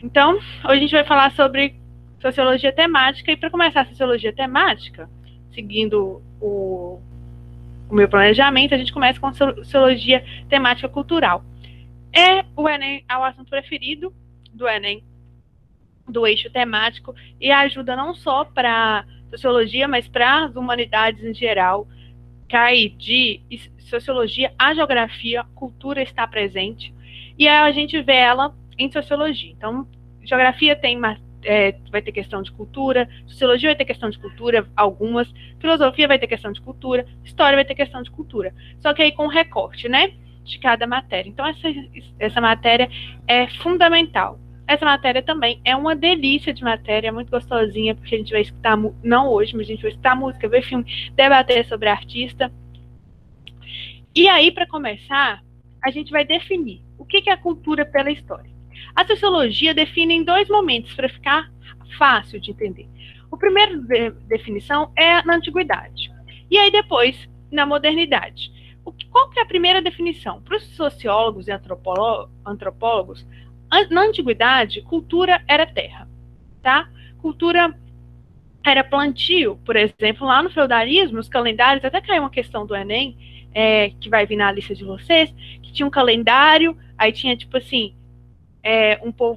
Então, hoje a gente vai falar sobre sociologia temática, e para começar a sociologia temática, seguindo o meu planejamento, a gente começa com sociologia temática cultural. O Enem é o assunto preferido do Enem, do eixo temático, e ajuda não só para sociologia, mas para as humanidades em geral. Cai de sociologia a geografia, cultura está presente, e a gente vê ela em sociologia. Então, geografia vai ter questão de cultura, sociologia vai ter questão de cultura, algumas, filosofia vai ter questão de cultura, história vai ter questão de cultura. Só que aí com recorte, né, de cada matéria. Então, essa matéria é fundamental. Essa matéria também é uma delícia de matéria, muito gostosinha, porque a gente vai escutar, não hoje, mas a gente vai escutar música, ver filme, debater sobre artista. E aí, para começar, a gente vai definir o que é cultura pela história. A sociologia define em dois momentos, para ficar fácil de entender. O primeiro definição é na antiguidade, e aí depois na modernidade. Qual que é a primeira definição? Para os sociólogos e antropólogos, na antiguidade, cultura era terra, tá? Cultura era plantio, por exemplo, lá no feudalismo, os calendários, até caiu uma questão do Enem, que vai vir na lista de vocês, que tinha um calendário, aí tinha tipo assim,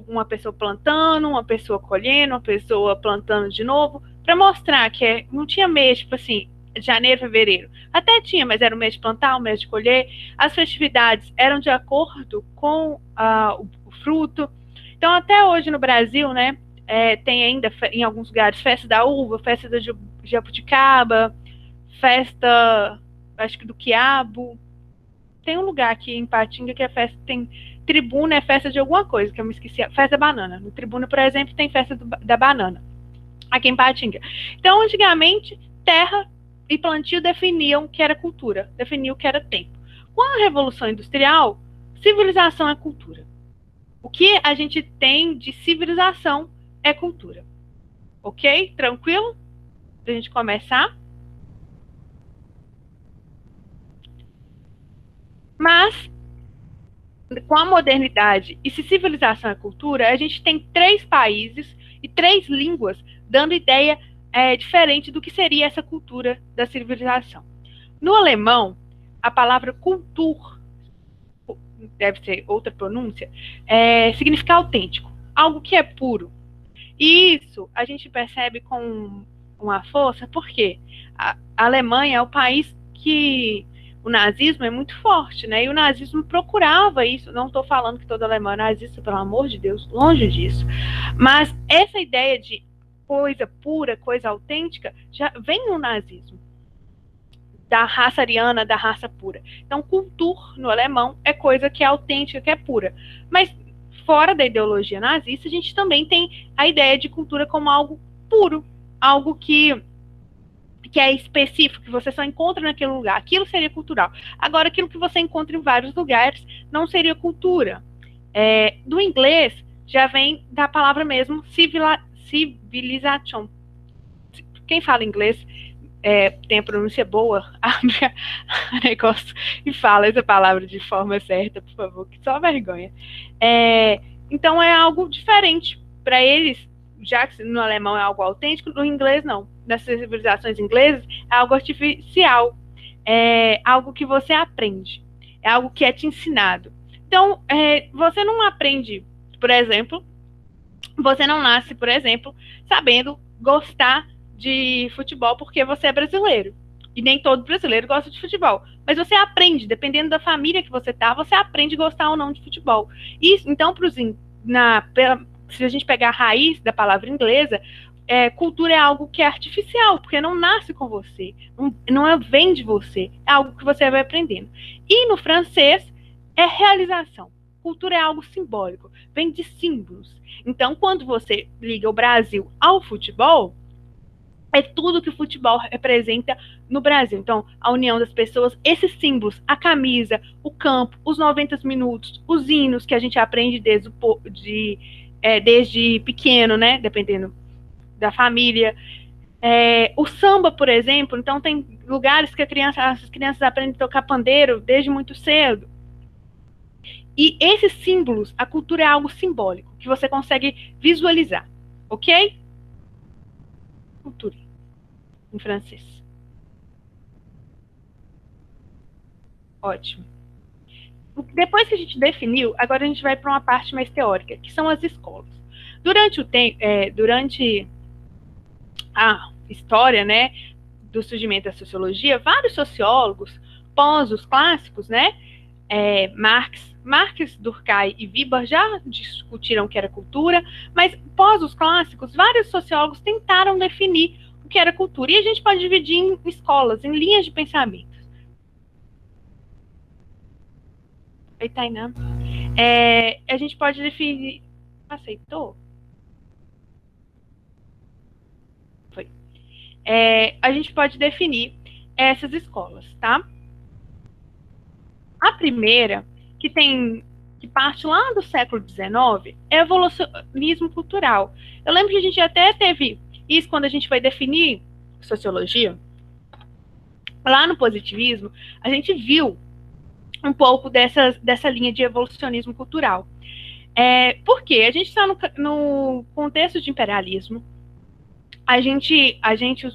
uma pessoa plantando, uma pessoa colhendo, uma pessoa plantando de novo, para mostrar que não tinha mês, tipo assim, janeiro, fevereiro. Até tinha, mas era o mês de plantar, o mês de colher. As festividades eram de acordo com o fruto. Então, até hoje no Brasil, né, tem ainda em alguns lugares festa da uva, festa da jabuticaba, festa, acho que do quiabo. Tem um lugar aqui em Patinga que é festa, tem tribuna, é festa de alguma coisa, que eu me esqueci, festa da banana. No tribuna, por exemplo, tem festa da banana, aqui em Patinga. Então, antigamente, terra e plantio definiam que era cultura, definiam que era tempo. Com a Revolução Industrial, civilização é cultura. O que a gente tem de civilização é cultura. Ok? Tranquilo? Pra gente começar? Mas, com a modernidade e se civilização é cultura, a gente tem 3 países e 3 línguas dando ideia diferente do que seria essa cultura da civilização. No alemão, a palavra Kultur, deve ser outra pronúncia, significa autêntico, algo que é puro. E isso a gente percebe com uma força, porque a Alemanha é o país que o nazismo é muito forte, né? E o nazismo procurava isso. Não estou falando que todo alemão é nazista, pelo amor de Deus, longe disso. Mas essa ideia de coisa pura, coisa autêntica, já vem no nazismo. Da raça ariana, da raça pura. Então, cultur no alemão é coisa que é autêntica, que é pura. Mas fora da ideologia nazista, a gente também tem a ideia de cultura como algo puro, algo que é específico, que você só encontra naquele lugar. Aquilo seria cultural. Agora, aquilo que você encontra em vários lugares não seria cultura. Do inglês, já vem da palavra mesmo civilization. Quem fala inglês tem a pronúncia boa, abre o negócio e fala essa palavra de forma certa, por favor, que só vergonha. Então é algo diferente para eles, já que no alemão é algo autêntico, no inglês não. Nas civilizações inglesas é algo artificial, é algo que você aprende, é algo que é te ensinado. Então, você não aprende, por exemplo, você não nasce, por exemplo, sabendo gostar de futebol porque você é brasileiro. E nem todo brasileiro gosta de futebol. Mas você aprende, dependendo da família que você tá, você aprende a gostar ou não de futebol. E, então, se a gente pegar a raiz da palavra inglesa, cultura é algo que é artificial, porque não nasce com você, não vem de você, é algo que você vai aprendendo. E no francês, é realização. Cultura é algo simbólico, vem de símbolos. Então, quando você liga o Brasil ao futebol, é tudo que o futebol representa no Brasil. Então, a união das pessoas, esses símbolos, a camisa, o campo, os 90 minutos, os hinos que a gente aprende desde pequeno, né? Dependendo da família. O samba, por exemplo, então tem lugares que as crianças aprendem a tocar pandeiro desde muito cedo. E esses símbolos, a cultura é algo simbólico, que você consegue visualizar, ok? Cultura, em francês. Ótimo. Depois que a gente definiu, agora a gente vai para uma parte mais teórica, que são as escolas. Durante a história, né, do surgimento da sociologia, vários sociólogos, pós os clássicos, né, Marx, Durkheim e Weber já discutiram o que era cultura, mas pós os clássicos, vários sociólogos tentaram definir o que era cultura. E a gente pode dividir em escolas, em linhas de pensamento. Oi, Tainá. A gente pode definir... Aceitou? Foi. A gente pode definir essas escolas, tá? A primeira, que parte lá do século XIX, é evolucionismo cultural. Eu lembro que a gente até teve isso quando a gente vai definir sociologia. Lá no positivismo, a gente viu um pouco dessa linha de evolucionismo cultural. Por quê? A gente está no contexto de imperialismo. A gente,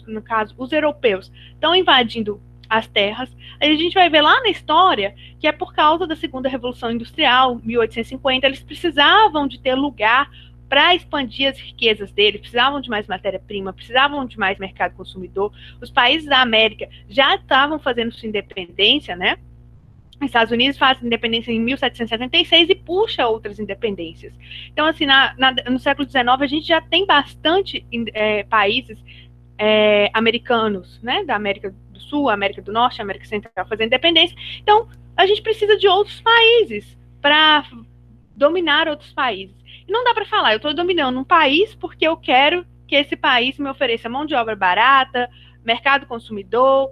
no caso, os europeus, estão invadindo as terras. A gente vai ver lá na história que é por causa da segunda revolução industrial, 1850, eles precisavam de ter lugar para expandir as riquezas deles, precisavam de mais matéria-prima, precisavam de mais mercado consumidor. Os países da América já estavam fazendo sua independência, né? Os Estados Unidos faz independência em 1776 e puxa outras independências. Então, assim, no século XIX, a gente já tem bastante países americanos, né, da América do Sul, América do Norte, América Central, fazendo independência. Então, a gente precisa de outros países para dominar outros países. E não dá para falar, eu estou dominando um país porque eu quero que esse país me ofereça mão de obra barata, mercado consumidor,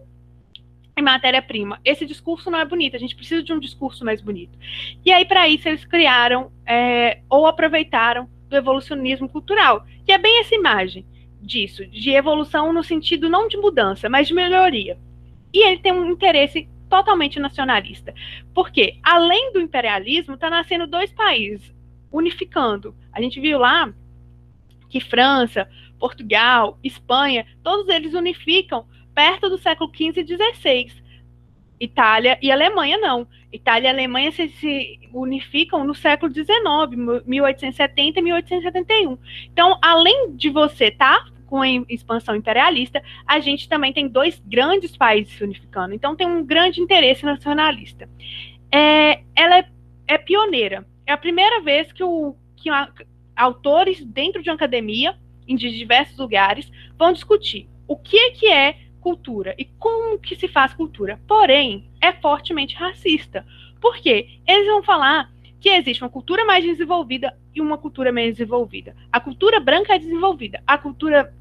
em matéria-prima. Esse discurso não é bonito, a gente precisa de um discurso mais bonito. E aí, para isso, eles criaram ou aproveitaram do evolucionismo cultural, que é bem essa imagem disso, de evolução no sentido não de mudança, mas de melhoria. E ele tem um interesse totalmente nacionalista. Porque, além do imperialismo, está nascendo dois países, unificando. A gente viu lá que França, Portugal, Espanha, todos eles unificam perto do século XV e XVI. Itália e Alemanha não. Itália e Alemanha se unificam no século XIX, 1870 e 1871. Então, além de você estar com a expansão imperialista, a gente também tem dois grandes países se unificando. Então, tem um grande interesse nacionalista. Ela é pioneira. É a primeira vez que autores dentro de uma academia, em diversos lugares, vão discutir o que é cultura e como que se faz cultura. Porém, é fortemente racista. Por quê? Eles vão falar que existe uma cultura mais desenvolvida e uma cultura menos desenvolvida. A cultura branca é desenvolvida. A cultura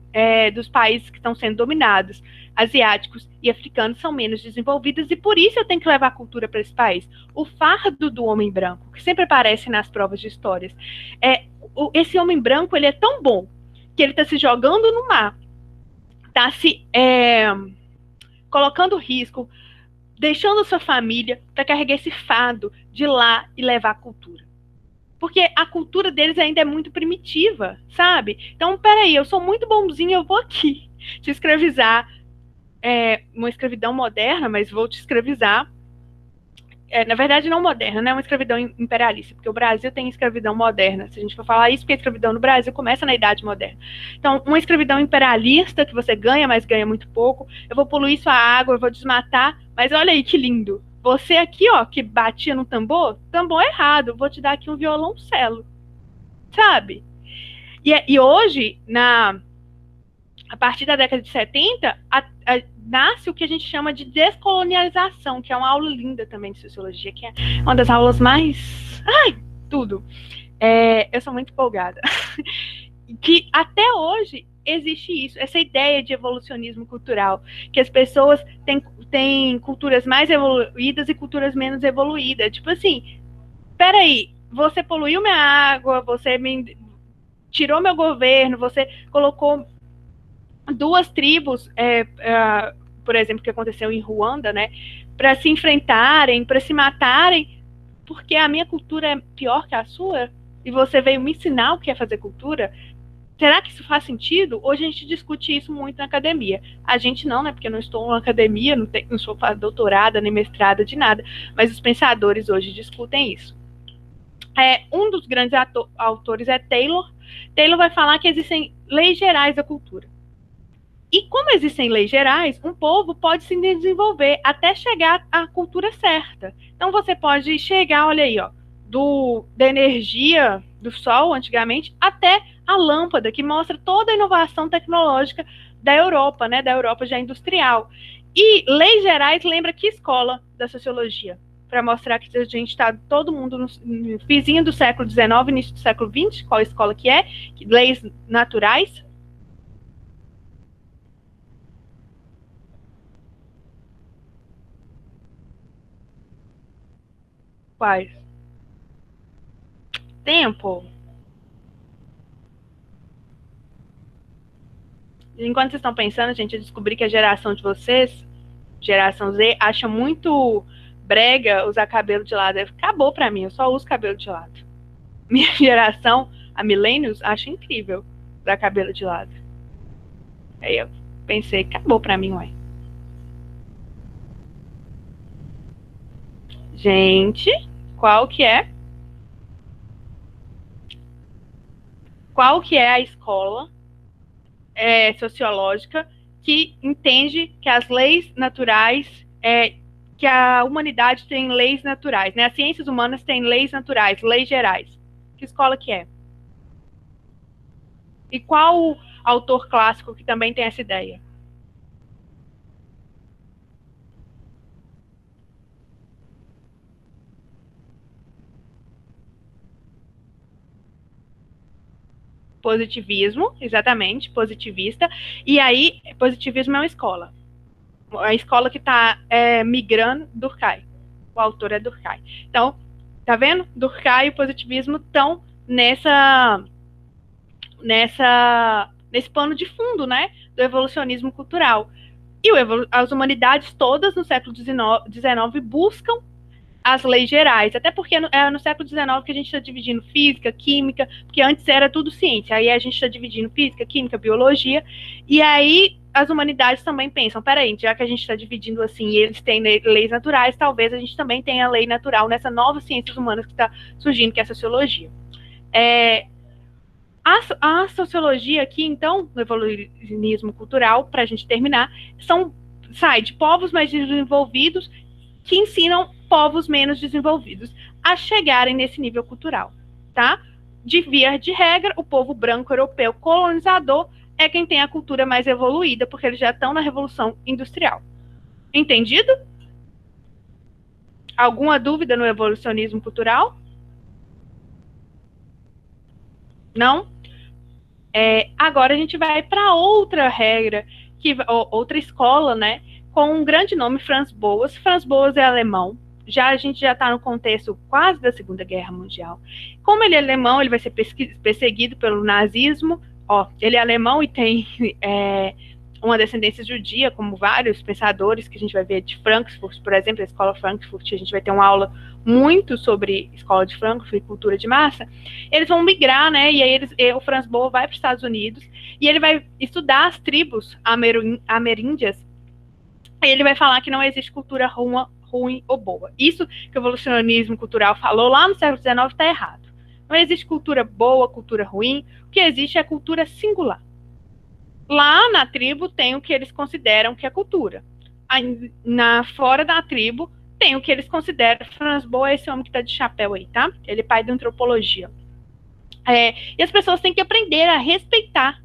dos países que estão sendo dominados, asiáticos e africanos, são menos desenvolvidas e por isso eu tenho que levar a cultura para esse país. O fardo do homem branco, que sempre aparece nas provas de histórias, esse homem branco, ele é tão bom que ele está se jogando no mar, está se colocando risco, deixando sua família para carregar esse fardo de lá e levar a cultura. Porque a cultura deles ainda é muito primitiva, sabe? Então, peraí, eu sou muito bonzinho, eu vou aqui te escravizar, uma escravidão moderna, mas vou te escravizar. Na verdade, não moderna, né? Uma escravidão imperialista, porque o Brasil tem escravidão moderna. Se a gente for falar isso, porque a escravidão no Brasil começa na Idade Moderna. Então, uma escravidão imperialista, que você ganha, mas ganha muito pouco. Eu vou poluir sua água, eu vou desmatar, mas olha aí que lindo. Você aqui, ó, que batia no tambor errado, vou te dar aqui um violoncelo, sabe? E hoje, a partir da década de 70, nasce o que a gente chama de descolonialização, que é uma aula linda também de sociologia, que é uma das aulas mais... tudo. Eu sou muito empolgada. Que até hoje existe isso, essa ideia de evolucionismo cultural, que as pessoas têm culturas mais evoluídas e culturas menos evoluídas. Tipo assim, peraí, você poluiu minha água, você me tirou meu governo, você colocou duas tribos, por exemplo, que aconteceu em Ruanda, né, para se enfrentarem, para se matarem, porque a minha cultura é pior que a sua e você veio me ensinar o que é fazer cultura. Será que isso faz sentido? Hoje a gente discute isso muito na academia. A gente não, né? Porque eu não estou na academia, não sou doutorada nem mestrada de nada, mas os pensadores hoje discutem isso. Um dos grandes autores é Taylor. Taylor vai falar que existem leis gerais da cultura. E como existem leis gerais, um povo pode se desenvolver até chegar à cultura certa. Então você pode chegar, olha aí, ó, da energia do sol, antigamente, até a lâmpada, que mostra toda a inovação tecnológica da Europa, né, da Europa já industrial. E leis gerais lembra que escola da sociologia? Para mostrar que a gente está todo mundo no finzinho do século XIX, início do século XX, qual escola que é? Leis naturais. Quais? Tempo. Enquanto vocês estão pensando, gente, eu descobri que a geração de vocês, geração Z, acha muito brega usar cabelo de lado. Acabou pra mim, eu só uso cabelo de lado. Minha geração, a Millennials, acha incrível usar cabelo de lado. Aí eu pensei, acabou pra mim, ué. Gente, qual que é? Qual que é a escola sociológica que entende que as leis naturais, que a humanidade tem leis naturais, né? As ciências humanas têm leis naturais, leis gerais. Que escola que é? E qual autor clássico que também tem essa ideia? Positivismo, exatamente, positivista. E aí, positivismo é uma escola. A escola que está migrando, Durkheim. O autor é Durkheim. Então, tá vendo? Durkheim e o positivismo estão nesse pano de fundo, né, do evolucionismo cultural. E as humanidades todas no século XIX buscam as leis gerais, até porque é no século XIX que a gente está dividindo física, química, porque antes era tudo ciência, aí a gente está dividindo física, química, biologia, e aí as humanidades também pensam, peraí, já que a gente está dividindo assim, e eles têm leis naturais, talvez a gente também tenha lei natural nessa nova ciências humanas que está surgindo, que é a sociologia. A sociologia aqui, então, no evolucionismo cultural, para a gente terminar, sai de povos mais desenvolvidos que ensinam povos menos desenvolvidos a chegarem nesse nível cultural, tá? De via de regra, o povo branco europeu colonizador é quem tem a cultura mais evoluída, porque eles já estão na Revolução Industrial. Entendido? Alguma dúvida no evolucionismo cultural? Não? Agora a gente vai para outra regra, outra escola, né? Com um grande nome, Franz Boas. Franz Boas é alemão. A gente já está no contexto quase da Segunda Guerra Mundial. Como ele é alemão, ele vai ser perseguido pelo nazismo. Ele é alemão e tem uma descendência judia, como vários pensadores que a gente vai ver de Frankfurt, por exemplo, a escola Frankfurt, a gente vai ter uma aula muito sobre escola de Frankfurt e cultura de massa. Eles vão migrar, né? E aí o Franz Boas vai para os Estados Unidos e ele vai estudar as tribos ameríndias. E ele vai falar que não existe cultura ruim ou boa. Isso que o evolucionismo cultural falou lá no século XIX está errado. Não existe cultura boa, cultura ruim. O que existe é cultura singular. Lá na tribo tem o que eles consideram que é cultura. Fora da tribo tem o que eles consideram. Franz Boas é esse homem que está de chapéu aí, tá? Ele é pai da antropologia. E as pessoas têm que aprender a respeitar.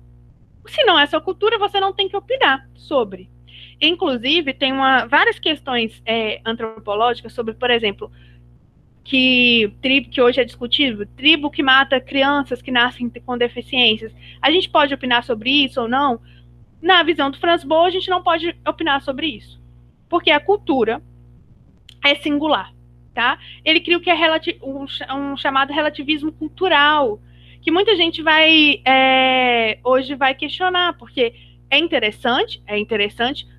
Se não é sua cultura, você não tem que opinar sobre. Inclusive, tem várias questões antropológicas sobre, por exemplo, que hoje é discutível, tribo que mata crianças que nascem com deficiências. A gente pode opinar sobre isso ou não? Na visão do Franz Boas, a gente não pode opinar sobre isso. Porque a cultura é singular, tá? Ele cria o que é um chamado relativismo cultural, que muita gente hoje vai questionar, porque é interessante,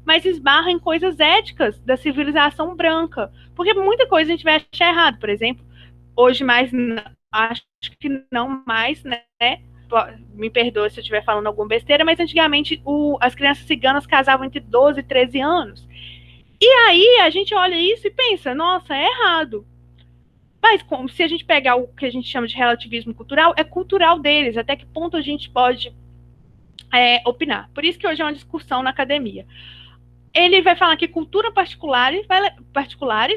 mas esbarra em coisas éticas da civilização branca. Porque muita coisa a gente vai achar errado. Por exemplo, hoje mais, acho que não mais, né? Me perdoe se eu estiver falando alguma besteira, mas antigamente as crianças ciganas casavam entre 12 e 13 anos. E aí a gente olha isso e pensa, nossa, é errado. Mas se a gente pegar o que a gente chama de relativismo cultural, é cultural deles, até que ponto a gente pode opinar. Por isso que hoje é uma discussão na academia. Ele vai falar que cultura particulares,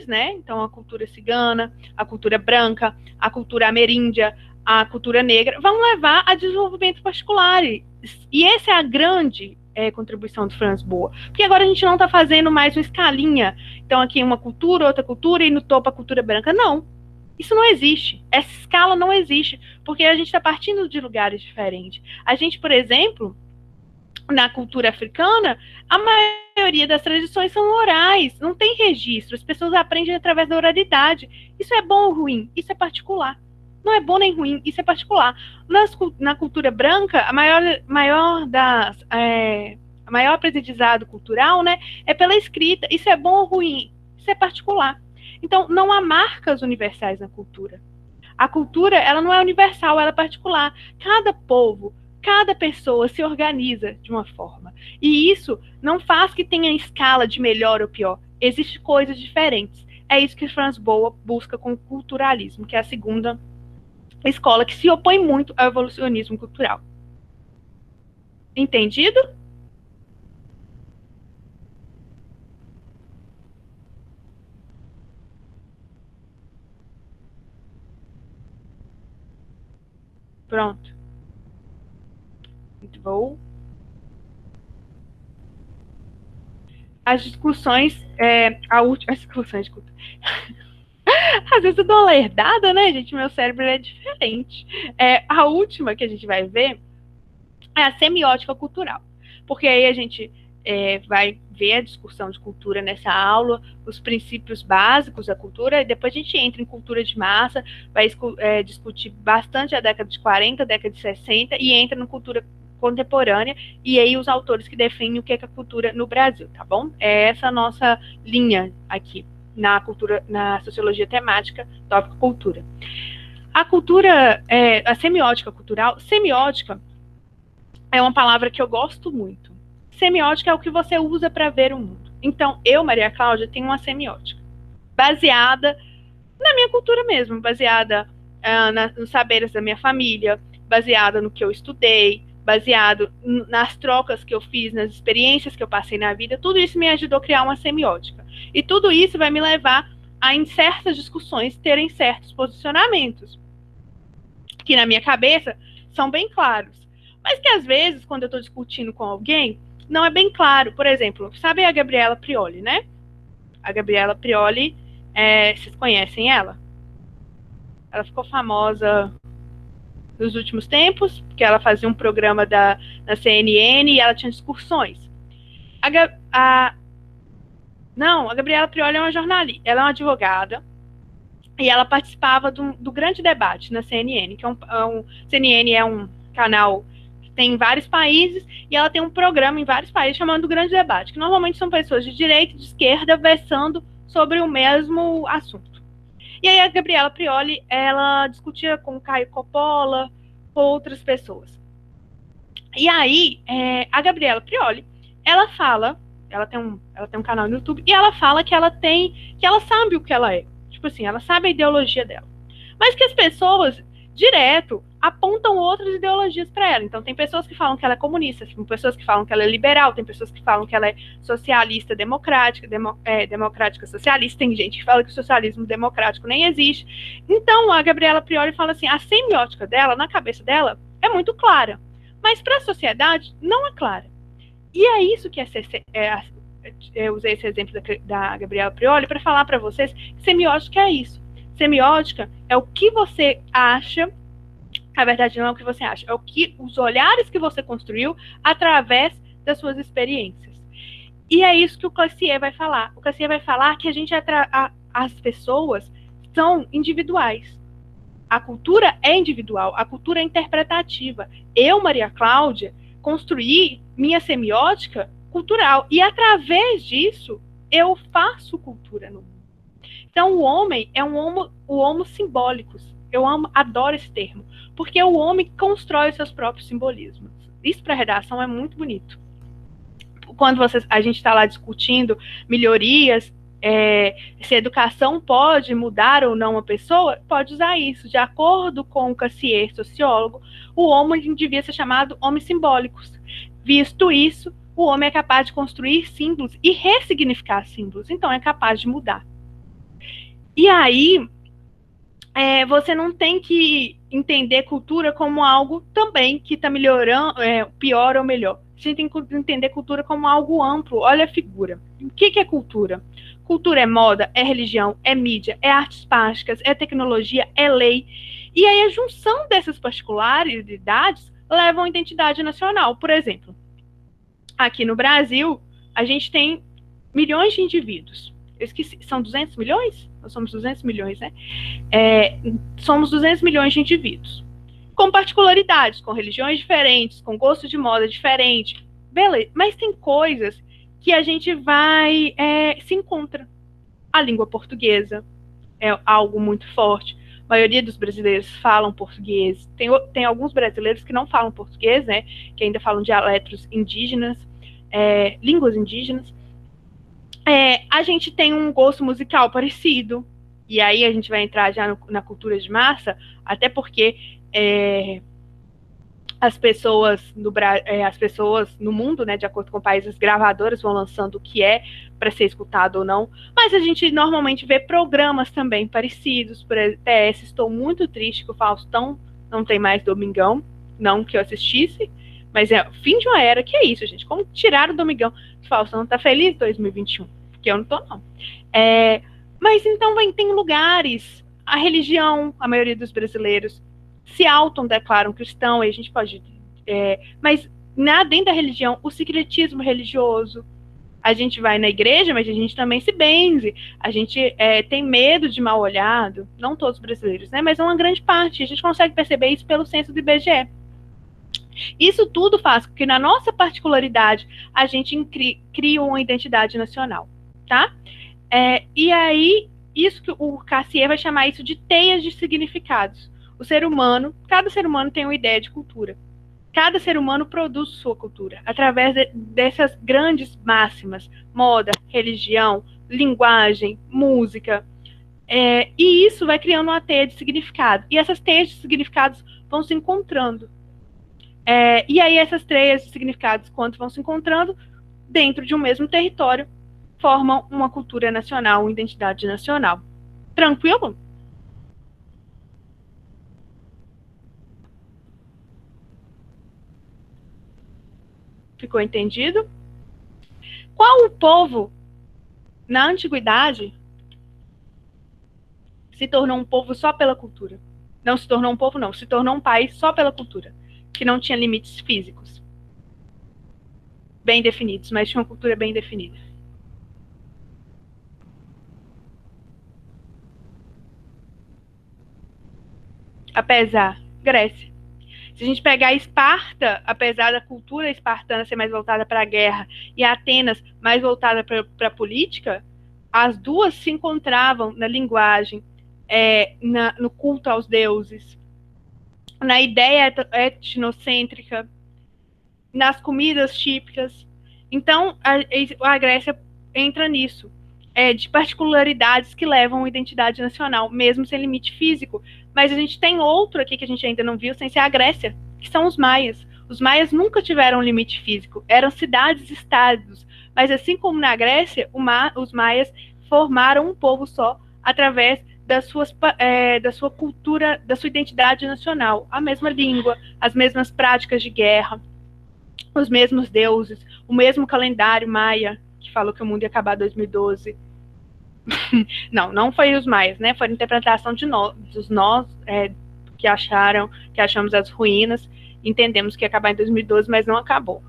né? Então a cultura cigana, a cultura branca, a cultura ameríndia, a cultura negra, vão levar a desenvolvimentos particulares. E essa é a grande contribuição do Franz Boas. Porque agora a gente não está fazendo mais uma escalinha. Então aqui uma cultura, outra cultura, e no topo a cultura branca. Não. Isso não existe. Essa escala não existe. Porque a gente está partindo de lugares diferentes. A gente, por exemplo, na cultura africana, a maioria das tradições são orais, não tem registro, as pessoas aprendem através da oralidade. Isso é bom ou ruim? Isso é particular. Não é bom nem ruim, isso é particular. Na cultura branca, a maior aprendizado cultural, né, é pela escrita. Isso é bom ou ruim? Isso é particular. Então, não há marcas universais na cultura. A cultura, ela não é universal, ela é particular. Cada povo, cada pessoa se organiza de uma forma. E isso não faz que tenha escala de melhor ou pior. Existem coisas diferentes. É isso que Franz Boas busca com o culturalismo, que é a segunda escola que se opõe muito ao evolucionismo cultural. Entendido? Pronto. Vou. As discussões, as discussões de cultura. Às vezes eu dou uma lerdada, né, gente? Meu cérebro é diferente. A última que a gente vai ver é a semiótica cultural. Porque aí a gente vai ver a discussão de cultura nessa aula, os princípios básicos da cultura, e depois a gente entra em cultura de massa, vai discutir bastante a década de 40, a década de 60, e entra na cultura contemporânea, e aí os autores que definem o que é a cultura no Brasil, tá bom? É essa a nossa linha aqui, na sociologia temática, tópico cultura. A cultura, a semiótica cultural, semiótica é uma palavra que eu gosto muito. Semiótica é o que você usa para ver o mundo. Então, eu, Maria Cláudia, tenho uma semiótica baseada na minha cultura mesmo, baseada nos saberes da minha família, baseada no que eu estudei, baseado nas trocas que eu fiz, nas experiências que eu passei na vida. Tudo isso me ajudou a criar uma semiótica. E tudo isso vai me levar a, em certas discussões, terem certos posicionamentos, que na minha cabeça são bem claros. Mas que às vezes, quando eu estou discutindo com alguém, não é bem claro. Por exemplo, sabe a Gabriela Prioli, né? A Gabriela Prioli, vocês conhecem ela? Ela ficou famosa nos últimos tempos, porque ela fazia um programa na CNN e ela tinha discussões. A Gabriela Prioli é uma jornalista, ela é uma advogada, e ela participava do grande debate na CNN, que CNN é um canal que tem em vários países, e ela tem um programa em vários países chamado do Grande Debate, que normalmente são pessoas de direita e de esquerda versando sobre o mesmo assunto. E aí a Gabriela Prioli, ela discutia com o Caio Coppola, com outras pessoas. E aí, a Gabriela Prioli, ela fala, ela tem um canal no YouTube, e ela fala que ela sabe o que ela é. Tipo assim, ela sabe a ideologia dela. Mas que as pessoas, direto, apontam outras ideologias para ela. Então, tem pessoas que falam que ela é comunista, tem pessoas que falam que ela é liberal, tem pessoas que falam que ela é socialista democrática, democrática socialista, tem gente que fala que o socialismo democrático nem existe. Então, a Gabriela Prioli fala assim, a semiótica dela, na cabeça dela, é muito clara, mas para a sociedade não é clara. E é isso que eu usei esse exemplo da Gabriela Prioli para falar para vocês que semiótica é isso. Semiótica é o que você acha. Na verdade, não é o que você acha, é os olhares que você construiu através das suas experiências. E é isso que o Classier vai falar. O Classier vai falar que as pessoas são individuais. A cultura é individual, a cultura é interpretativa. Eu, Maria Cláudia, construí minha semiótica cultural, e através disso, eu faço cultura no mundo. Então, o homem é o homo simbólicos. Eu adoro esse termo, porque o homem constrói os seus próprios simbolismos. Isso para a redação é muito bonito. Quando a gente está lá discutindo melhorias, se a educação pode mudar ou não uma pessoa, pode usar isso. De acordo com o Cassier, sociólogo, o homem devia ser chamado homens simbólicos. Visto isso, o homem é capaz de construir símbolos e ressignificar símbolos, então é capaz de mudar. E aí, você não tem que entender cultura como algo também que está melhorando, pior ou melhor. Você tem que entender cultura como algo amplo. Olha a figura. O que é cultura? Cultura é moda, é religião, é mídia, é artes plásticas, é tecnologia, é lei. E aí a junção dessas particularidades levam à identidade nacional. Por exemplo, aqui no Brasil, a gente tem milhões de indivíduos. Eu esqueci, são 200 milhões? Nós somos 200 milhões, né? Somos 200 milhões de indivíduos. Com particularidades, com religiões diferentes, com gosto de moda diferente. Beleza, mas tem coisas que a gente se encontra. A língua portuguesa é algo muito forte. A maioria dos brasileiros falam português. Tem alguns brasileiros que não falam português, né? Que ainda falam dialetos indígenas, línguas indígenas. A gente tem um gosto musical parecido. E aí a gente vai entrar já na cultura de massa, até porque as pessoas no mundo, né, de acordo com países gravadoras, vão lançando o que é para ser escutado ou não. Mas a gente normalmente vê programas também parecidos. Por exemplo, estou muito triste que o Faustão não tem mais Domingão, não que eu assistisse, mas é fim de uma era. Que é isso, gente? Como tiraram o Domingão? O Faustão tá feliz em 2021, porque eu não tô, não. Mas então tem lugares, a religião, a maioria dos brasileiros se autodeclaram cristão, e a gente pode... mas dentro da religião, o secretismo religioso, a gente vai na igreja, mas a gente também se benze, a gente tem medo de mal olhado, não todos os brasileiros, né, mas uma grande parte, a gente consegue perceber isso pelo censo do IBGE. Isso tudo faz com que, na nossa particularidade, a gente crie uma identidade nacional, tá? E aí, isso que o Cassier vai chamar isso de teias de significados. Cada ser humano tem uma ideia de cultura. Cada ser humano produz sua cultura através dessas grandes máximas: moda, religião, linguagem, música. E isso vai criando uma teia de significado. E essas teias de significados vão se encontrando. E aí essas teias de significados, quando vão se encontrando dentro de um mesmo território, formam uma cultura nacional, uma identidade nacional. Tranquilo? Ficou entendido? Qual o povo, na antiguidade, se tornou um povo só pela cultura? Não se tornou um povo, não. Se tornou um país só pela cultura, que não tinha limites físicos bem definidos, mas tinha uma cultura bem definida. Grécia. Se a gente pegar Esparta, apesar da cultura espartana ser mais voltada para a guerra e Atenas mais voltada para a política, as duas se encontravam na linguagem, no culto aos deuses, na ideia etnocêntrica, nas comidas típicas. Então, a Grécia entra nisso, de particularidades que levam a identidade nacional, mesmo sem limite físico. Mas a gente tem outro aqui que a gente ainda não viu, sem ser a Grécia, que são os maias. Os maias nunca tiveram limite físico, eram cidades-estados. Mas assim como na Grécia, os maias formaram um povo só através da sua cultura, da sua identidade nacional. A mesma língua, as mesmas práticas de guerra, os mesmos deuses, o mesmo calendário maia, que falou que o mundo ia acabar em 2012. Não foi os maias, né? Foi a interpretação dos nós que achamos as ruínas, entendemos que ia acabar em 2012, mas não acabou.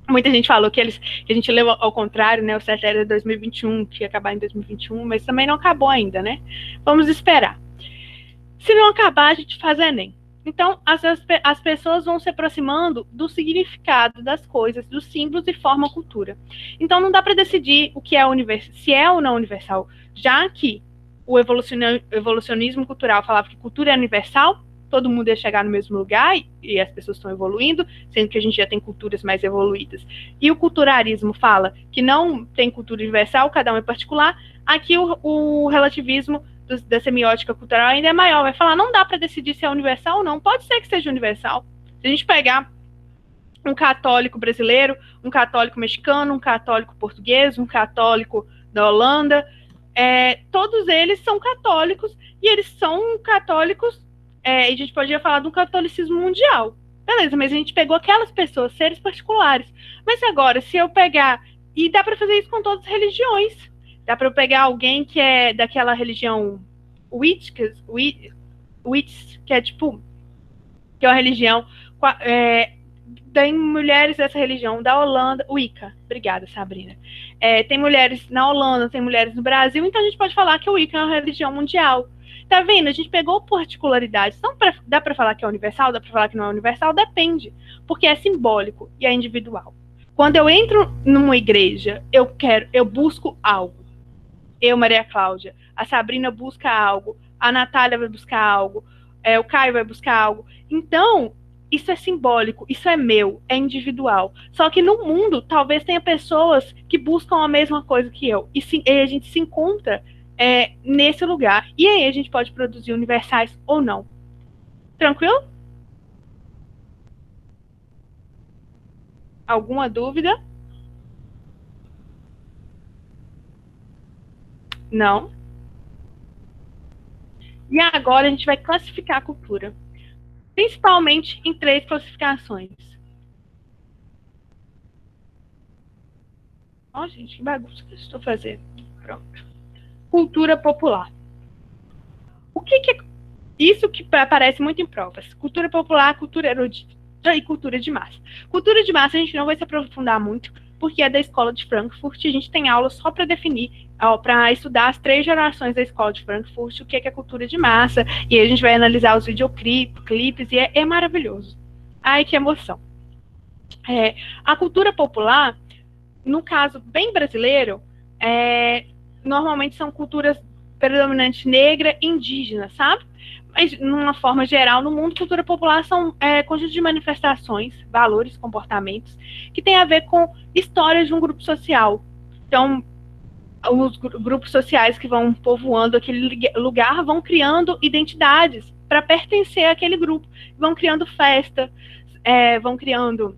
Muita gente falou que a gente leu ao contrário, né? O certo era 2021, que ia acabar em 2021, mas também não acabou ainda, né? Vamos esperar. Se não acabar, a gente faz Enem. Então, as pessoas vão se aproximando do significado das coisas, dos símbolos, e formam cultura. Então, não dá para decidir o que é se é ou não universal. já que o evolucionismo cultural falava que cultura é universal, todo mundo ia chegar no mesmo lugar e as pessoas estão evoluindo, sendo que a gente já tem culturas mais evoluídas. E o culturalismo fala que não tem cultura universal, cada um é particular. Aqui o relativismo da semiótica cultural ainda é maior, vai falar, não dá para decidir se é universal ou não, pode ser que seja universal. Se a gente pegar um católico brasileiro, um católico mexicano, um católico português, um católico da Holanda, todos eles são católicos e eles são católicos, e a gente podia falar de um catolicismo mundial. Beleza, mas a gente pegou aquelas pessoas, seres particulares. Mas agora, se eu pegar, e dá para fazer isso com todas as religiões, dá para eu pegar alguém que é daquela religião Wicca, que é tipo, que é uma religião, tem mulheres dessa religião da Holanda, Wicca, obrigada, Sabrina. Tem mulheres na Holanda, tem mulheres no Brasil, então a gente pode falar que o Wicca é uma religião mundial. Tá vendo? A gente pegou particularidades. Não dá para falar que é universal, dá para falar que não é universal, depende, porque é simbólico e é individual. Quando eu entro numa igreja, eu busco algo. Eu, Maria Cláudia, a Sabrina busca algo, a Natália vai buscar algo, o Caio vai buscar algo. Então, isso é simbólico, isso é meu, é individual. Só que no mundo, talvez tenha pessoas que buscam a mesma coisa que eu. E a gente se encontra nesse lugar. E aí a gente pode produzir universais ou não. Tranquilo? Alguma dúvida? Não? E agora a gente vai classificar a cultura. Principalmente em 3 classificações. Ó, gente, que bagunça que eu estou fazendo. Pronto. Cultura popular. O que é isso que aparece muito em provas? Cultura popular, cultura erudita e cultura de massa. Cultura de massa a gente não vai se aprofundar muito, porque é da escola de Frankfurt, a gente tem aula só para definir, para estudar as 3 gerações da escola de Frankfurt, o que é cultura de massa, e aí a gente vai analisar os videoclipes, e é maravilhoso. Ai, que emoção. A cultura popular, no caso bem brasileiro, normalmente são culturas predominantes negra e indígena, sabe? Mas, numa forma geral, no mundo, cultura popular são conjuntos de manifestações, valores, comportamentos, que tem a ver com histórias de um grupo social. Então, os grupos sociais que vão povoando aquele lugar vão criando identidades para pertencer àquele grupo. Vão criando festa, vão criando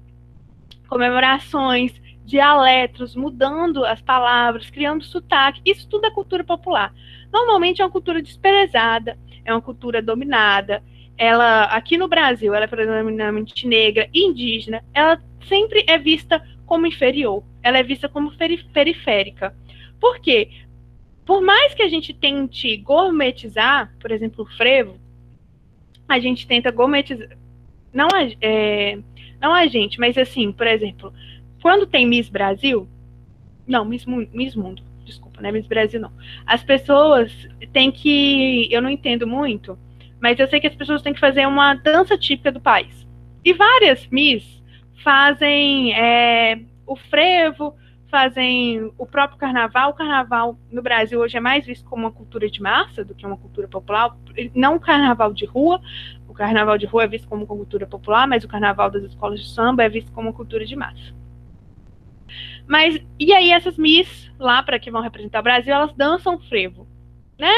comemorações, dialetos, mudando as palavras, criando sotaque. Isso tudo é cultura popular. Normalmente é uma cultura desprezada, é uma cultura dominada. Ela, aqui no Brasil, ela é predominantemente negra e indígena. Ela sempre é vista como inferior. Ela é vista como periférica. Por quê? Por mais que a gente tente gourmetizar, por exemplo, o frevo, a gente tenta gourmetizar. Não a gente, mas assim, por exemplo, quando tem Miss Brasil, não, Miss Mundo, desculpa, não é Miss Brasil, não. As pessoas têm que, eu não entendo muito, mas eu sei que as pessoas têm que fazer uma dança típica do país. E várias Miss fazem o frevo, fazem o próprio carnaval. O carnaval no Brasil hoje é mais visto como uma cultura de massa do que uma cultura popular, não o carnaval de rua. O carnaval de rua é visto como uma cultura popular, mas o carnaval das escolas de samba é visto como uma cultura de massa. Mas, e aí essas Miss, lá para que vão representar o Brasil, elas dançam frevo, né?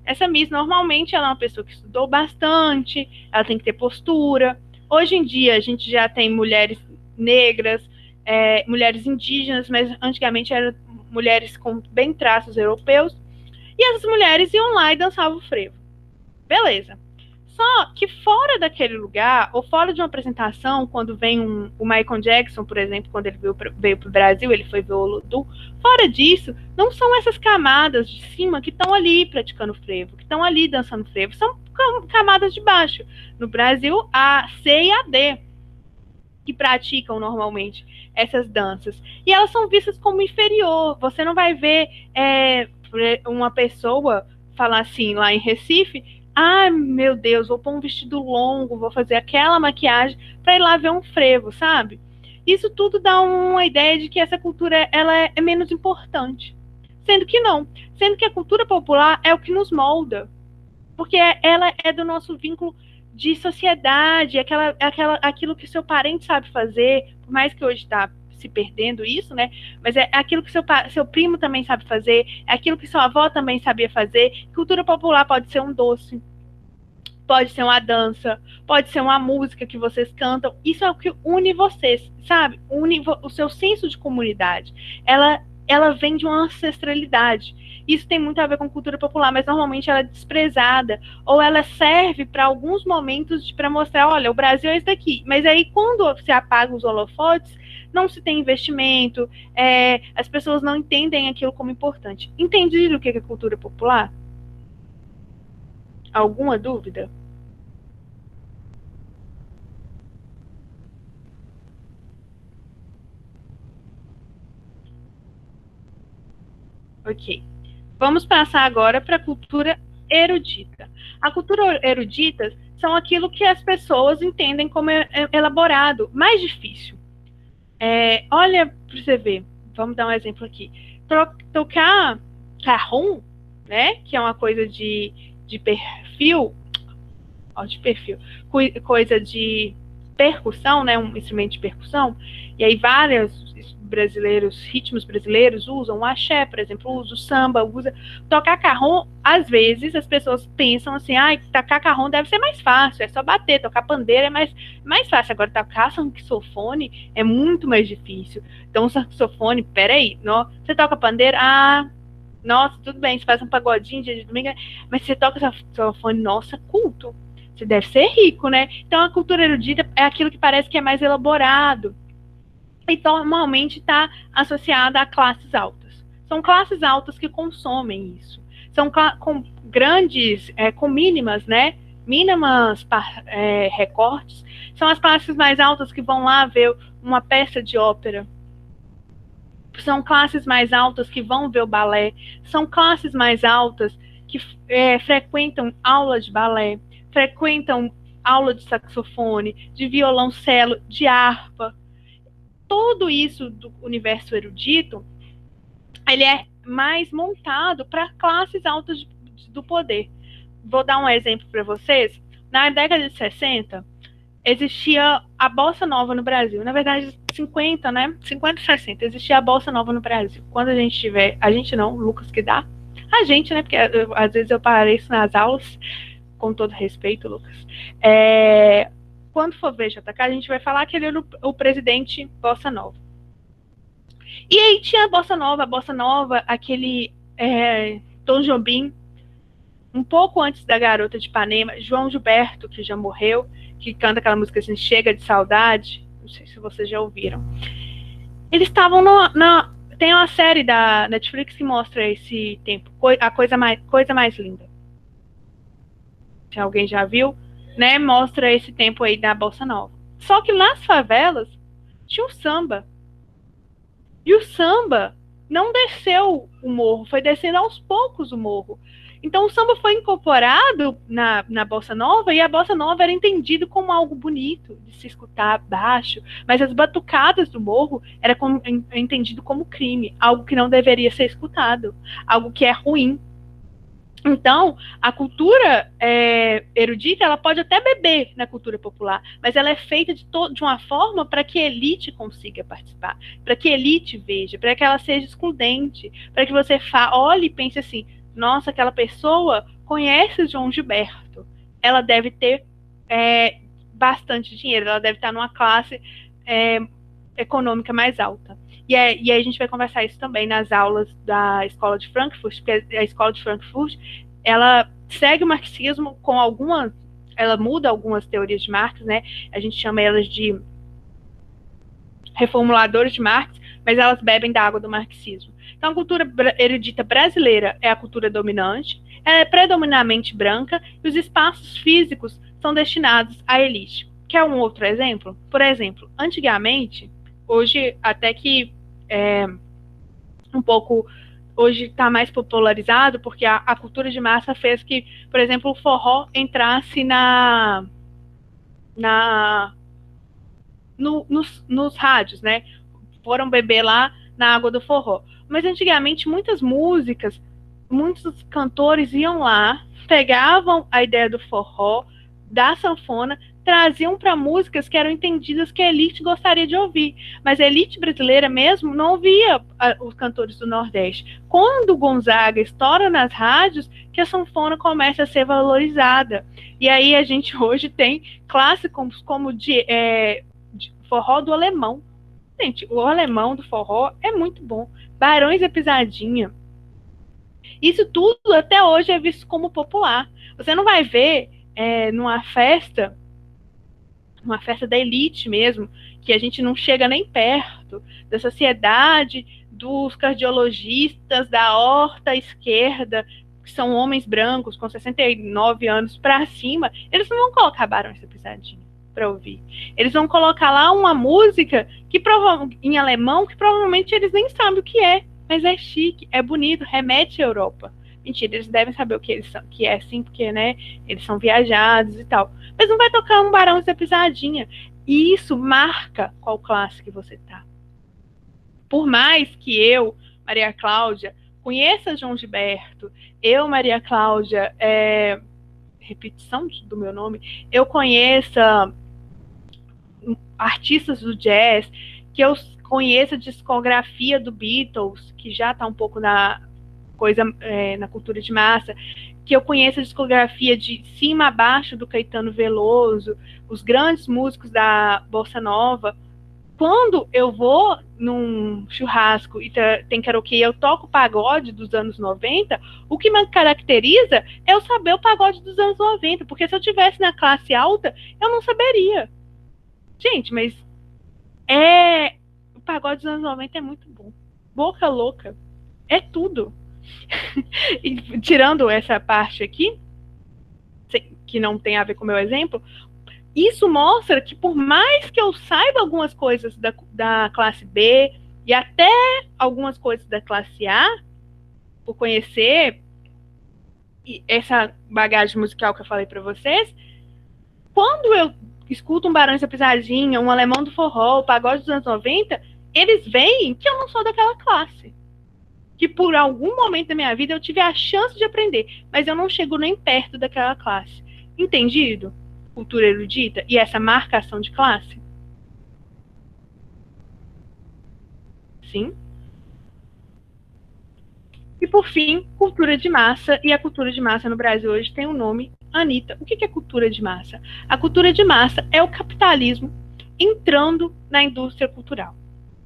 Essa Miss, normalmente, ela é uma pessoa que estudou bastante, ela tem que ter postura. Hoje em dia, a gente já tem mulheres negras, mulheres indígenas, mas antigamente eram mulheres com bem traços europeus, e essas mulheres iam lá e dançavam o frevo. Beleza. Só que fora daquele lugar, ou fora de uma apresentação, quando vem o Michael Jackson, por exemplo, quando ele veio para o Brasil, ele foi ver o Olodum, fora disso, não são essas camadas de cima que estão ali praticando frevo, que estão ali dançando frevo, são camadas de baixo. No Brasil, a C e a D, que praticam normalmente essas danças. E elas são vistas como inferior. Você não vai ver uma pessoa falar assim, lá em Recife, meu Deus, vou pôr um vestido longo, vou fazer aquela maquiagem para ir lá ver um frevo, sabe? Isso tudo dá uma ideia de que essa cultura ela é menos importante. Sendo que não. Sendo que a cultura popular é o que nos molda. Porque ela é do nosso vínculo de sociedade, aquilo que seu parente sabe fazer, por mais que hoje está se perdendo isso, né? Mas é aquilo que seu primo também sabe fazer, é aquilo que sua avó também sabia fazer. Cultura popular pode ser um doce, pode ser uma dança, pode ser uma música que vocês cantam. Isso é o que une vocês, sabe? Une o seu senso de comunidade. Ela vem de uma ancestralidade. Isso tem muito a ver com cultura popular, mas normalmente ela é desprezada, ou ela serve para alguns momentos para mostrar, olha, o Brasil é isso daqui. Mas aí, quando se apaga os holofotes, não se tem investimento, as pessoas não entendem aquilo como importante. Entendido o que é cultura popular? Alguma dúvida? Ok. Vamos passar agora para a cultura erudita. A cultura erudita são aquilo que as pessoas entendem como elaborado, mais difícil. Olha para você ver, vamos dar um exemplo aqui. Tocar carrom, né, que é uma coisa de perfil, coisa de percussão, né, um instrumento de percussão, e aí vários ritmos brasileiros usam o axé, por exemplo, usa o samba, usa tocar carrom. Às vezes as pessoas pensam assim, tocar carrom deve ser mais fácil, é só bater, tocar pandeiro é mais fácil, agora tocar saxofone é muito mais difícil. Então o saxofone, peraí, você toca pandeiro, nossa, tudo bem, você faz um pagodinho dia de domingo, mas você toca saxofone, nossa, culto. Você deve ser rico, né? Então a cultura erudita é aquilo que parece que é mais elaborado. Então, normalmente está associada a classes altas. São classes altas que consomem isso. São com grandes, com mínimas, né? Mínimas recortes. São as classes mais altas que vão lá ver uma peça de ópera. São classes mais altas que vão ver o balé. São classes mais altas que frequentam aula de balé, frequentam aula de saxofone, de violoncelo, de harpa. Tudo isso do universo erudito, ele é mais montado para classes altas do poder. Vou dar um exemplo para vocês. Na década de 60, existia a Bossa Nova no Brasil. Na verdade, 50, né? 50 e 60, existia a Bossa Nova no Brasil. Quando a gente tiver... A gente não, o Lucas que dá. A gente, né? Porque às vezes eu apareço nas aulas, com todo respeito, Lucas. Quando for ver JK, a gente vai falar que ele era o presidente Bossa Nova. E aí tinha a Bossa Nova, aquele Tom Jobim, um pouco antes da Garota de Ipanema, João Gilberto, que já morreu, que canta aquela música assim, Chega de Saudade, não sei se vocês já ouviram. Eles estavam tem uma série da Netflix que mostra esse tempo, a coisa mais linda. Se alguém já viu, né, mostra esse tempo aí da Bossa Nova. Só que nas favelas tinha o samba. E o samba não desceu o morro, foi descendo aos poucos o morro. Então o samba foi incorporado na Bossa Nova, e a Bossa Nova era entendido como algo bonito, de se escutar baixo, mas as batucadas do morro era entendido como crime, algo que não deveria ser escutado, algo que é ruim. Então, a cultura erudita, ela pode até beber na cultura popular, mas ela é feita de uma forma para que a elite consiga participar, para que a elite veja, para que ela seja excludente, para que você olhe e pense assim, nossa, aquela pessoa conhece o João Gilberto, ela deve ter bastante dinheiro, ela deve estar numa classe econômica mais alta. E aí a gente vai conversar isso também nas aulas da Escola de Frankfurt, porque a Escola de Frankfurt, ela segue o marxismo com ela muda algumas teorias de Marx, né? A gente chama elas de reformuladores de Marx, mas elas bebem da água do marxismo. Então a cultura erudita brasileira é a cultura dominante, ela é predominantemente branca, e os espaços físicos são destinados à elite. Quer um outro exemplo? Por exemplo, antigamente, hoje até que um pouco, hoje está mais popularizado, porque a cultura de massa fez que, por exemplo, o forró entrasse nos rádios, né? Foram beber lá na água do forró. Mas antigamente muitas músicas, muitos cantores iam lá, pegavam a ideia do forró, da sanfona, traziam para músicas que eram entendidas que a elite gostaria de ouvir. Mas a elite brasileira mesmo não ouvia os cantores do Nordeste. Quando o Gonzaga estoura nas rádios, que a sanfona começa a ser valorizada. E aí a gente hoje tem clássicos como de forró do Alemão. Gente, o alemão do forró é muito bom. Barões da Pisadinha. Isso tudo até hoje é visto como popular. Você não vai ver numa festa da elite mesmo, que a gente não chega nem perto, da sociedade, dos cardiologistas, da horta esquerda, que são homens brancos com 69 anos para cima, eles não vão colocar Barões da Pisadinha para ouvir. Eles vão colocar lá uma música que em alemão que provavelmente eles nem sabem o que é, mas é chique, é bonito, remete à Europa. Mentira, eles devem saber o que eles são, que é assim, porque, né, eles são viajados e tal. Mas não vai tocar um Barões da Pisadinha. E isso marca qual classe que você tá. Por mais que eu, Maria Cláudia, conheça João Gilberto, eu, Maria Cláudia, repetição do meu nome, eu conheça artistas do jazz, que eu conheça a discografia do Beatles, que já está um pouco na coisa, na cultura de massa, que eu conheço a discografia de cima a baixo do Caetano Veloso, os grandes músicos da Bossa Nova. Quando eu vou num churrasco e tem karaokê e eu toco pagode dos anos 90, o que me caracteriza é eu saber o pagode dos anos 90, porque se eu tivesse na classe alta, eu não saberia. Gente, mas o pagode dos anos 90 é muito bom. Boca Louca. É tudo. E, tirando essa parte aqui, que não tem a ver com o meu exemplo, isso mostra que por mais que eu saiba algumas coisas da classe B e até algumas coisas da classe A, por conhecer essa bagagem musical que eu falei para vocês, quando eu escuto um Barões da Pisadinha, um Alemão do Forró, o pagode dos anos 90, eles veem que eu não sou daquela classe. Que por algum momento da minha vida eu tive a chance de aprender, mas eu não chego nem perto daquela classe. Entendido? Cultura erudita e essa marcação de classe? Sim. E por fim, cultura de massa. E a cultura de massa no Brasil hoje tem o nome Anitta. O que é cultura de massa? A cultura de massa é o capitalismo entrando na indústria cultural.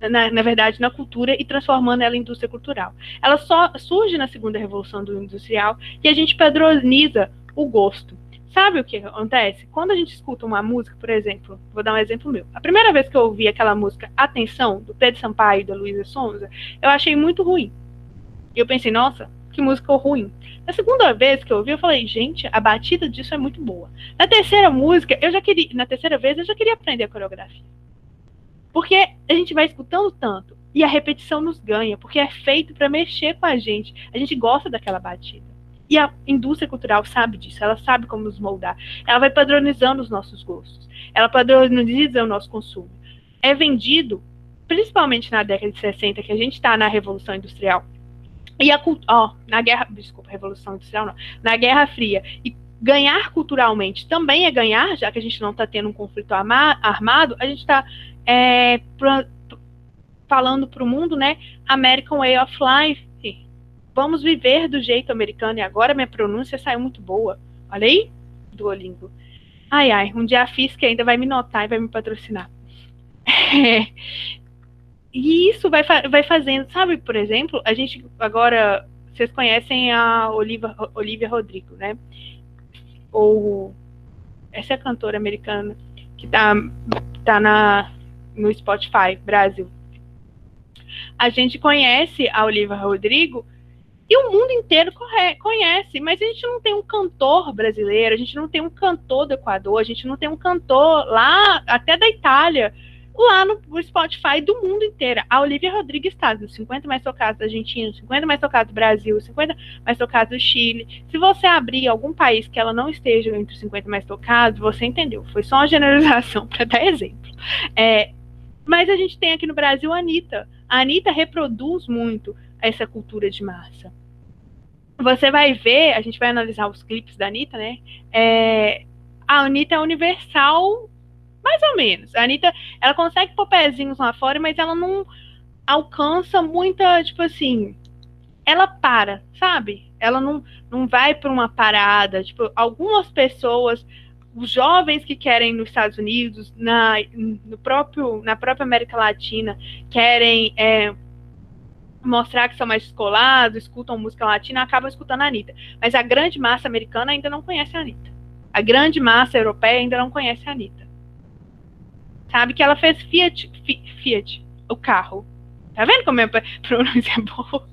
Na verdade, na cultura e transformando ela em indústria cultural. Ela só surge na segunda revolução industrial e a gente padroniza o gosto. Sabe o que acontece? Quando a gente escuta uma música, por exemplo, vou dar um exemplo meu. A primeira vez que eu ouvi aquela música Atenção, do Pedro Sampaio e da Luísa Sonza, eu achei muito ruim. E eu pensei, nossa, que música ruim. Na segunda vez que eu ouvi, eu falei, gente, a batida disso é muito boa. Na terceira vez, eu já queria aprender a coreografia. Porque a gente vai escutando tanto e a repetição nos ganha, porque é feito para mexer com a gente. A gente gosta daquela batida. E a indústria cultural sabe disso, ela sabe como nos moldar. Ela vai padronizando os nossos gostos. Ela padroniza o nosso consumo. É vendido, principalmente na década de 60, que a gente está na Revolução Industrial. E Revolução Industrial não, na Guerra Fria. E ganhar culturalmente também é ganhar, já que a gente não está tendo um conflito armado, a gente está falando para o mundo, né? American Way of Life. Vamos viver do jeito americano. E agora minha pronúncia saiu muito boa. Olha aí, Duolingo. Ai, um dia a Fisk ainda vai me notar e vai me patrocinar. E isso vai fazendo, sabe, por exemplo, a gente agora, vocês conhecem a Olivia Rodrigo, né? Essa é a cantora americana que tá no Spotify Brasil. A gente conhece a Olivia Rodrigo e o mundo inteiro conhece, mas a gente não tem um cantor brasileiro, a gente não tem um cantor do Equador, a gente não tem um cantor lá, até da Itália, lá no Spotify do mundo inteiro. A Olivia Rodrigo está nos 50 mais tocados da Argentina, 50 mais tocados do Brasil, 50 mais tocados do Chile. Se você abrir algum país que ela não esteja entre os 50 mais tocados, você entendeu. Foi só uma generalização para dar exemplo. Mas a gente tem aqui no Brasil a Anitta. A Anitta reproduz muito essa cultura de massa. Você vai ver, a gente vai analisar os clipes da Anitta, né? A Anitta é universal, mais ou menos. A Anitta, ela consegue pôr pezinhos lá fora, mas ela não alcança muita, tipo assim, ela para, sabe? Ela não vai para uma parada. Tipo, algumas pessoas, os jovens que querem nos Estados Unidos, na própria América Latina, querem mostrar que são mais descolados, escutam música latina, acabam escutando a Anitta. Mas a grande massa americana ainda não conhece a Anitta. A grande massa europeia ainda não conhece a Anitta. Sabe que ela fez Fiat, o carro. Tá vendo como a pronúncia é boa?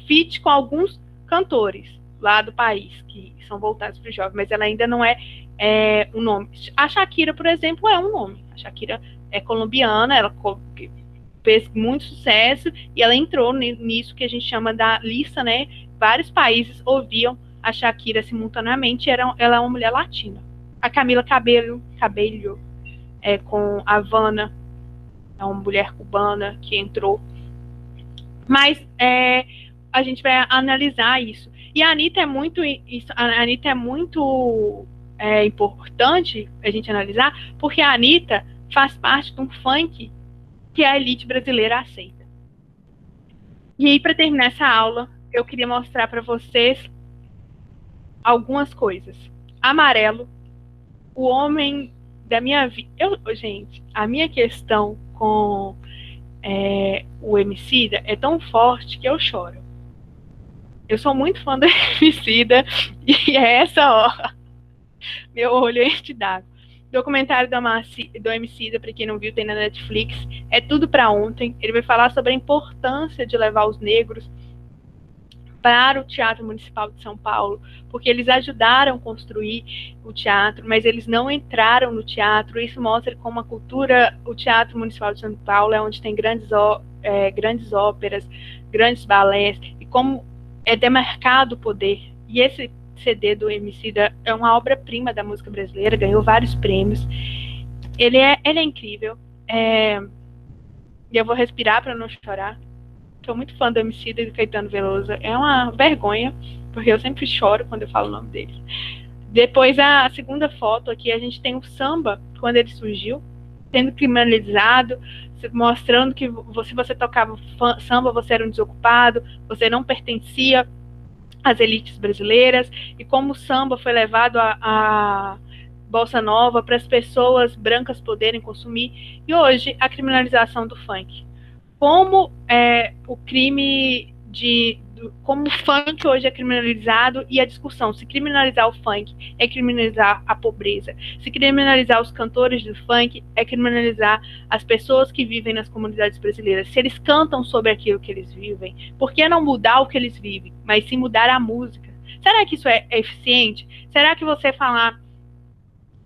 Feat com alguns cantores lá do país, que são voltados para os jovens, mas ela ainda não é um nome. A Shakira, por exemplo, é um nome. A Shakira é colombiana, ela fez muito sucesso e ela entrou nisso que a gente chama da lista, né? Vários países ouviam a Shakira simultaneamente, ela é uma mulher latina. A Camila Cabello com a Havana, é uma mulher cubana que entrou. Mas a gente vai analisar isso. E a Anitta é muito importante a gente analisar, porque a Anitta faz parte de um funk que a elite brasileira aceita. E aí, para terminar essa aula, eu queria mostrar para vocês algumas coisas. Amarelo, o homem da minha vida. Gente, a minha questão com o Emicida é tão forte que eu choro. Eu sou muito fã do Emicida e é essa hora. Meu olho enche d'água. Documentário do Emicida, para quem não viu, tem na Netflix. É tudo para ontem. Ele vai falar sobre a importância de levar os negros para o Teatro Municipal de São Paulo, porque eles ajudaram a construir o teatro, mas eles não entraram no teatro. Isso mostra como a cultura, o Teatro Municipal de São Paulo é onde tem grandes óperas, grandes balés, e como é demarcado o poder. E esse CD do Emicida é uma obra-prima da música brasileira, ganhou vários prêmios. Ele é incrível. E eu vou respirar para não chorar. Sou muito fã do Emicida e do Caetano Veloso. É uma vergonha, porque eu sempre choro quando eu falo o nome deles. Depois, a segunda foto aqui, a gente tem o samba, quando ele surgiu, sendo criminalizado, mostrando que se você tocava samba, você era um desocupado, você não pertencia às elites brasileiras, e como o samba foi levado a bossa nova para as pessoas brancas poderem consumir, e hoje a criminalização do funk. Como o crime como o funk hoje é criminalizado, e a discussão, se criminalizar o funk é criminalizar a pobreza, se criminalizar os cantores do funk é criminalizar as pessoas que vivem nas comunidades brasileiras. Se eles cantam sobre aquilo que eles vivem, por que não mudar o que eles vivem, mas sim mudar a música? Será que isso é eficiente? Será que você falar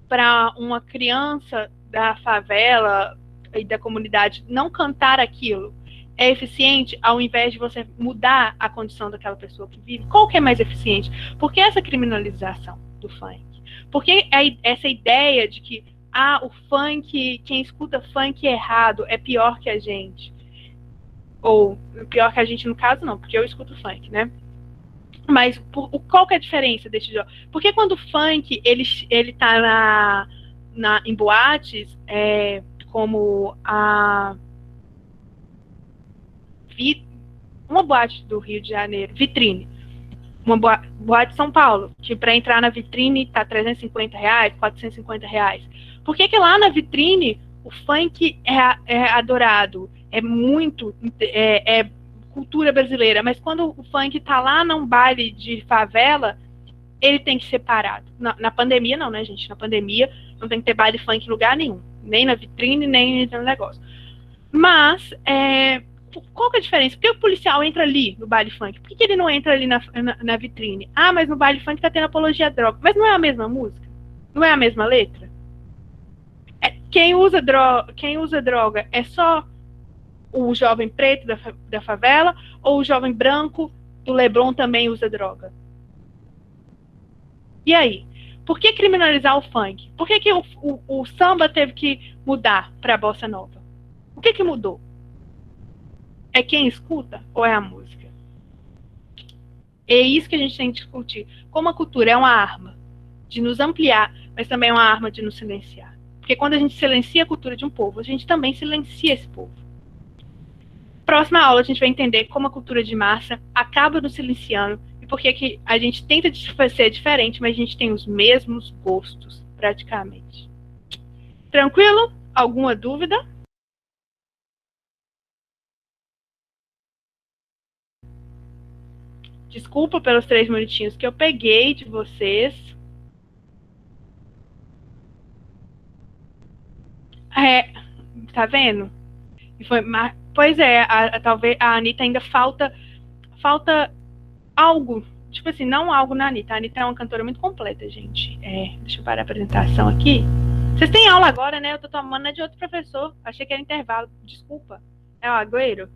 para uma criança da favela e da comunidade não cantar aquilo é eficiente, ao invés de você mudar a condição daquela pessoa que vive? Qual que é mais eficiente? Por que essa criminalização do funk? Por que essa ideia de que o funk, quem escuta funk errado é pior que a gente? Ou pior que a gente no caso não, porque eu escuto funk, né? Mas qual que é a diferença desse jogo? Porque quando o funk ele tá em boates, como uma boate do Rio de Janeiro, Vitrine, uma boate de São Paulo, que para entrar na Vitrine tá R$350, R$450. Por que lá na Vitrine o funk é adorado? É muito cultura brasileira, mas quando o funk tá lá num baile de favela, ele tem que ser parado. Na pandemia não, né, gente? Na pandemia não tem que ter baile funk em lugar nenhum, nem na Vitrine, nem no negócio. Mas qual que é a diferença? Por que o policial entra ali no baile funk? Por que ele não entra ali na Vitrine? Mas no baile funk tá tendo apologia à droga. Mas não é a mesma música? Não é a mesma letra? Quem usa droga é só o jovem preto da favela, ou o jovem branco do Leblon também usa droga? E aí? Por que criminalizar o funk? Por que o samba teve que mudar para a bossa nova? O que mudou? É quem escuta ou é a música? É isso que a gente tem que discutir. Como a cultura é uma arma de nos ampliar, mas também é uma arma de nos silenciar. Porque quando a gente silencia a cultura de um povo, a gente também silencia esse povo. Próxima aula a gente vai entender como a cultura de massa acaba nos silenciando e por que a gente tenta ser diferente, mas a gente tem os mesmos gostos, praticamente. Tranquilo? Alguma dúvida? Desculpa pelos 3 minutinhos que eu peguei de vocês. É, tá vendo? Pois é, talvez a Anitta ainda falta algo. Tipo assim, não algo na Anitta. A Anitta é uma cantora muito completa, gente. Deixa eu parar a apresentação aqui. Vocês têm aula agora, né? Eu tô tomando é de outro professor. Achei que era intervalo. Desculpa. É o Agüero?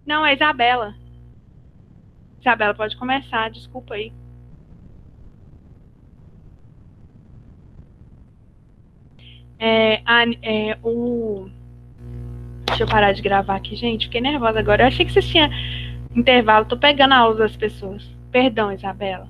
Não, é a Isabela. Isabela, pode começar. Desculpa aí. Deixa eu parar de gravar aqui, gente. Fiquei nervosa agora. Eu achei que vocês tinham intervalo. Tô pegando a aula das pessoas. Perdão, Isabela.